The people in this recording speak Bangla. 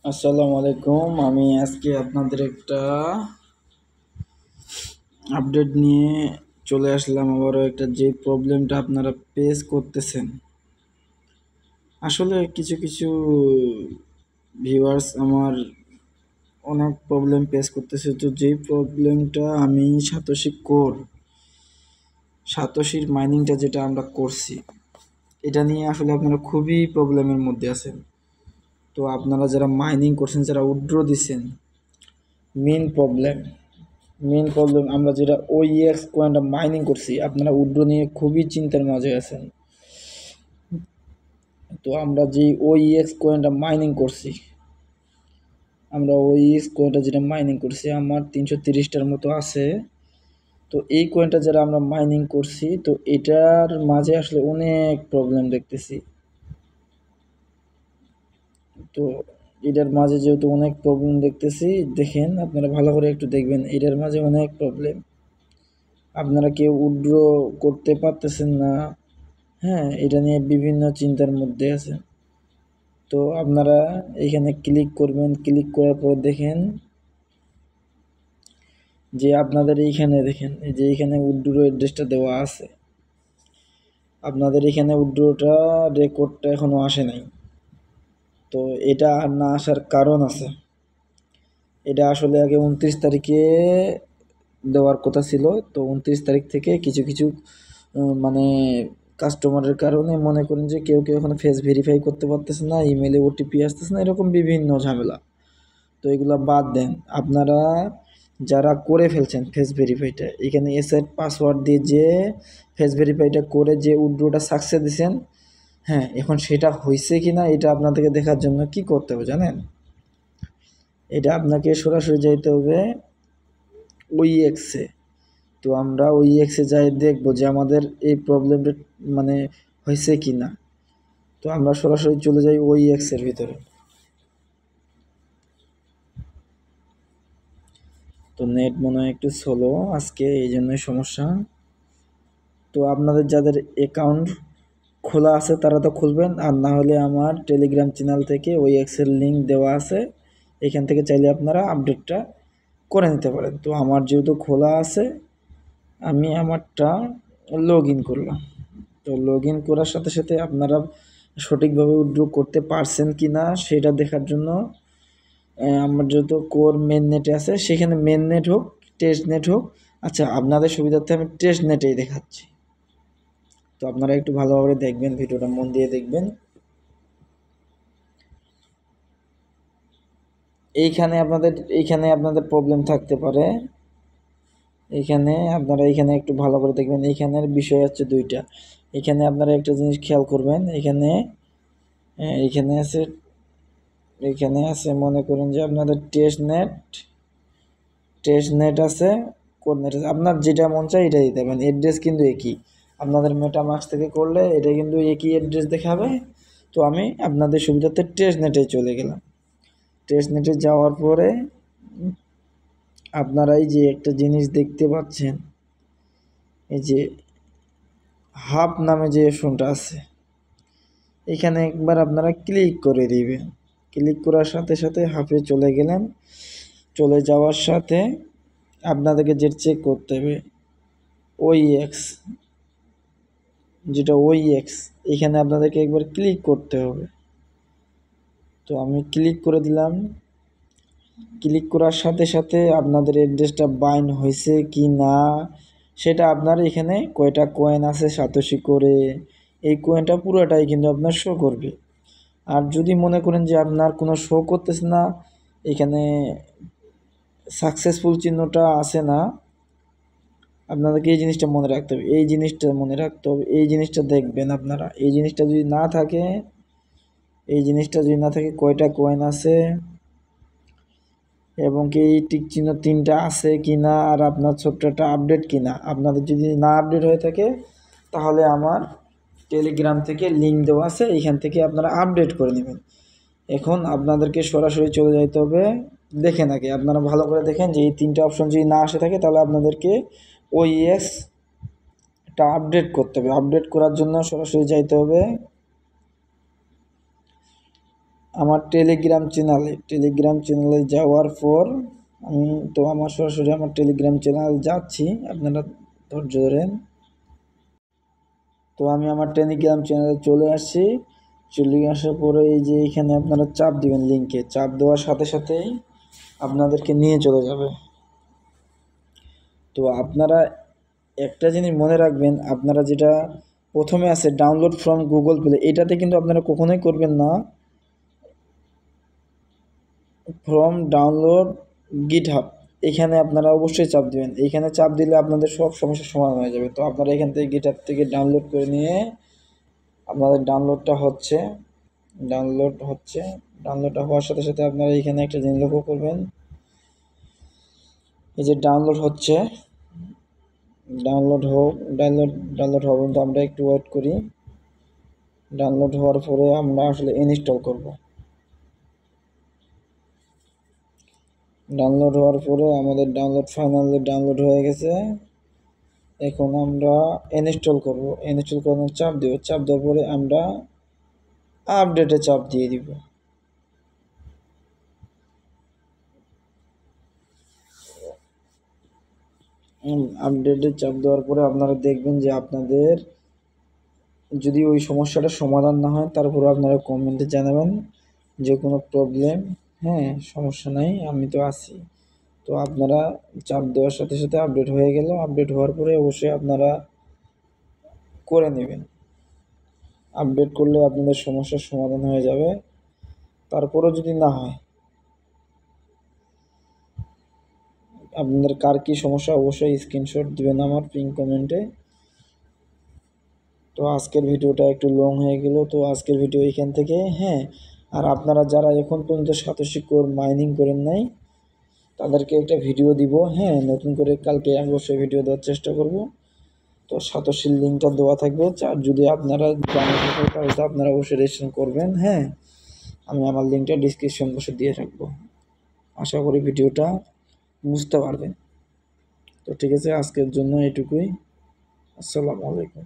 আসসালামু আলাইকুম। আমি আজকে আপনাদের একটা আপডেট নিয়ে চলে আসলাম। আবারও একটা যে প্রবলেমটা আপনারা ফেস করতেছেন, আসলে কিছু কিছু ভিউয়ার্স আমার অনেক প্রবলেম ফেস করতেছে। তো যেই প্রবলেমটা আমি সাতোশির মাইনিংটা যেটা আমরা করছি, এটা নিয়ে আসলে আপনারা খুবই প্রবলেমের মধ্যে আছেন। তো আপনারা যারা মাইনিং করছেন, যারা উইথড্র দিচ্ছেন, মেন প্রবলেম আমরা যেটা ওইএক্স কয়েনটা মাইনিং করছি, আপনারা উইথড্র নিয়ে খুবই চিন্তার মাঝে আছেন। তো আমরা যে ওইএক্স কয়েনটা মাইনিং করছি, যেটা মাইনিং করছি আমার 330টার মতো আছে। তো এই কয়েনটা যারা আমরা মাইনিং করছি, তো এটার মাঝে আসলে অনেক প্রবলেম দেখতেছি। তো এটার মাঝে যেহেতু অনেক প্রবলেম দেখতেছি, দেখেন আপনারা ভালো করে একটু দেখবেন, এটার মাঝে অনেক প্রবলেম। আপনারা কেউ উইথড্র করতে পারতেছেন না। হ্যাঁ, এটা নিয়ে বিভিন্ন চিন্তার মধ্যে আছে। তো আপনারা এখানে ক্লিক করবেন, ক্লিক করার পর দেখেন যে আপনাদের এইখানে দেখেন এই যে এইখানে উইথড্র অ্যাড্রেসটা দেওয়া আছে। আপনাদের এখানে উইথড্রটা রেকর্ডটা এখনো আসে নাই। তো এটা আর না আসার কারণ আছে। এটা আসলে আগে 29 তারিখে দেওয়ার কথা ছিল। তো 29 তারিখ থেকে কিছু কিছু মানে কাস্টমারের কারণে মনে করেন যে কেউ এখন ফেস ভেরিফাই করতে পারতেছে না, ইমেলে ওটিপি আসতেছে না, এরকম বিভিন্ন ঝামেলা। তো এগুলো বাদ দেন। আপনারা যারা করে ফেলছেন ফেস ভেরিফাইটা, এখানে এসেট পাসওয়ার্ড দিয়ে যে ফেস ভেরিফাইটা করে যে উইথড্রটা সাকসেস দিয়েছেন, হ্যাঁ, এখন সেটা হয়েছে কি না এটা আপনাদেরকে দেখার জন্য কি করতে হবে জানেন? এটা আপনাকে সরাসরি যাইতে হবে ওইএক্সে। তো আমরা ওইএক্সে যাই দেখবো যে আমাদের এই প্রবলেমটা মানে হয়েছে কি না। তো আমরা সরাসরি চলে যাই ওইএক্সের ভিতরে। তো নেট মনে হয় একটু স্লো আজকে, এই জন্যই সমস্যা। তো আপনাদের যাদের অ্যাকাউন্ট খোলা আছে তারা তো খুলবেন, আর না হলে আমার টেলিগ্রাম চ্যানেল থেকে ওই এক্সেল লিঙ্ক দেওয়া আছে, এখান থেকে চাইলে আপনারা আপডেটটা করে নিতে পারেন। তো আমার যেহেতু খোলা আছে, আমি আমারটা লগ ইন করলাম। তো লগ ইন করার সাথে সাথে আপনারা সঠিকভাবে উইথড্র করতে পারছেন কি না সেটা দেখার জন্য আমার যেহেতু কোর মেন নেটে আছে, সেখানে মেন নেট হোক টেস্ট নেট হোক, আচ্ছা আপনাদের সুবিধার্থে আমি টেস্ট নেটেই দেখাচ্ছি। তো আপনারা একটু ভালোভাবে দেখবেন, ভিডিওটা মন দিয়ে দেখবেন। এইখানে আপনাদের প্রবলেম থাকতে পারে। এইখানে একটু ভালো করে দেখবেন। এইখানের বিষয় হচ্ছে দুইটা। এখানে আপনারা একটা জিনিস খেয়াল করবেন, এইখানে আছে মনে করুন যে আপনাদের টেস্ট নেট আছে, কোড নেট আছে। আপনার যেটা মন চায় এটা দিতে পারেন। অ্যাড্রেস কিন্তু একই। আপনাদের মেটামাস্ক থেকে করলে এটা কিন্তু একই অ্যাড্রেস দেখাবে। তো আমি আপনাদের সুবিধার্থে টেস্ট নেটে চলে গেলাম। টেস্ট নেটে যাওয়ার পরে আপনারাই যে একটা জিনিস দেখতে পাচ্ছেন, এই যে হাব নামে যে অপশনটা আছে, এখানে একবার আপনারা ক্লিক করে দিবেন। ক্লিক করার সাথে সাথে হাফে চলে গেলেন। চলে যাওয়ার সাথে আপনাদেরকে যেটা চেক করতে হবে ওইএক্স, যেটা ওইএক্স, এখানে আপনাদেরকে একবার ক্লিক করতে হবে। তো আমি ক্লিক করে দিলাম। ক্লিক করার সাথে সাথে আপনাদের অ্যাড্রেসটা বাইন্ড হয়েছে কি না সেটা আপনার এখানে কয়টা কয়েন আছে সাতোশি করে, এই কয়েনটা পুরোটাই কিন্তু আপনার শো করবে। আর যদি মনে করেন যে আপনার কোনো শো করতেছে না, এখানে সাকসেসফুল চিহ্নটা আসে না, আপনাদেরকে এই জিনিসটা মনে রাখতে হবে, এই জিনিসটা দেখবেন আপনারা। এই জিনিসটা যদি না থাকে কয়টা কয়েন আছে এবং কি এই টিক চিহ্ন 3টা আছে কি না, আর আপনার সফটওয়্যারটা আপডেট কি না। আপনাদের যদি না আপডেট হয়ে থাকে তাহলে আমার টেলিগ্রাম থেকে লিঙ্ক দেওয়া আছে, এইখান থেকে আপনারা আপডেট করে নেবেন। এখন আপনাদেরকে সরাসরি চলে যাইতে হবে। দেখেন আগে আপনারা ভালো করে দেখেন যে এই 3টা অপশন যদি না আসে থাকে তাহলে আপনাদেরকে ওইএক্সটা আপডেট করতে হবে। আপডেট করার জন্য সরাসরি যাইতে হবে আমার টেলিগ্রাম চ্যানেলে যাওয়ার পর আমি তো আমার সরাসরি আমার টেলিগ্রাম চ্যানেল যাচ্ছি, আপনারা ধৈর্য ধরেন। তো আমি আমার টেলিগ্রাম চ্যানেলে চলে আসছি। চলে আসার পরে এই যে এখানে আপনারা চাপ দিবেন, লিঙ্কে চাপ দেওয়ার সাথে সাথেই আপনাদেরকে নিয়ে চলে যাবে। তো আপনারা একটা জিনিস মনে রাখবেন, আপনারা যেটা প্রথমে আছে ডাউনলোড ফ্রম গুগল প্লে, এটাতে কিন্তু আপনারা কখনোই করবেন না। ফ্রম ডাউনলোড গিটহাব, এখানে আপনারা অবশ্যই চাপ দিবেন। এইখানে চাপ দিলে আপনাদের সব সমস্যার সমাধান হয়ে যাবে। তো আপনারা এখান থেকে গিটহাব থেকে ডাউনলোড করে নিয়ে আপনাদের ডাউনলোডটা হচ্ছে, ডাউনলোডটা হওয়ার সাথে সাথে আপনারা এখানে একটা জিনিস লক্ষ্য করবেন, এই যে ডাউনলোড হচ্ছে, ডাউনলোড হওয়া পর্যন্ত আমরা একটু ওয়েট করি। ডাউনলোড হওয়ার পরে আমরা আসলে ইনস্টল করব। ডাউনলোড হওয়ার পরে আমাদের ফাইনালি ডাউনলোড হয়ে গেছে। এখন আমরা ইনস্টল করব। ইনস্টল করানোর চাপ দেব, চাপ দেওয়ার পরে আমরা আপডেটে চাপ দিয়ে দিব। আপডেটে চাপ দেওয়ার পরে আপনারা দেখবেন যে আপনাদের যদি ওই সমস্যাটা সমাধান না হয়, তারপরে আপনারা কমেন্টে জানাবেন যে কোনো প্রবলেম, হ্যাঁ সমস্যা নাই, আমি তো আছি। তো আপনারা চাপ দেওয়ার সাথে সাথে আপডেট হয়ে গেল। আপডেট হওয়ার পরে অবশ্যই আপনারা করে নেবেন। আপডেট করলে আপনাদের সমস্যার সমাধান হয়ে যাবে। তারপরেও যদি না হয়, আপনাদের কার কী সমস্যা অবশ্যই স্ক্রিনশট দিবেন আমার পিন কমেন্টে। তো আজকের ভিডিওটা একটু লং হয়ে গেল। তো আজকের ভিডিও এখান থেকে, হ্যাঁ। আর আপনারা যারা এখন পর্যন্ত সাতোশি কোর মাইনিং করেন নাই, তাদেরকে একটা ভিডিও দিব, হ্যাঁ নতুন করে কালকে অবশ্যই ভিডিও দেওয়ার চেষ্টা করব। তো সাতোশির লিঙ্কটা দেওয়া থাকবে, যদি আপনারা জানেন তাহলে তো আপনারা অবশ্যই রেজিস্ট্রেশন করবেন, হ্যাঁ। আমি আমার লিঙ্কটা ডিসক্রিপশন বক্সে দিয়ে রাখবো। আশা করি ভিডিওটা বুঝতে পারবেন। তো ঠিক আছে, আজকের জন্য এটুকুই। আসসালামু আলাইকুম।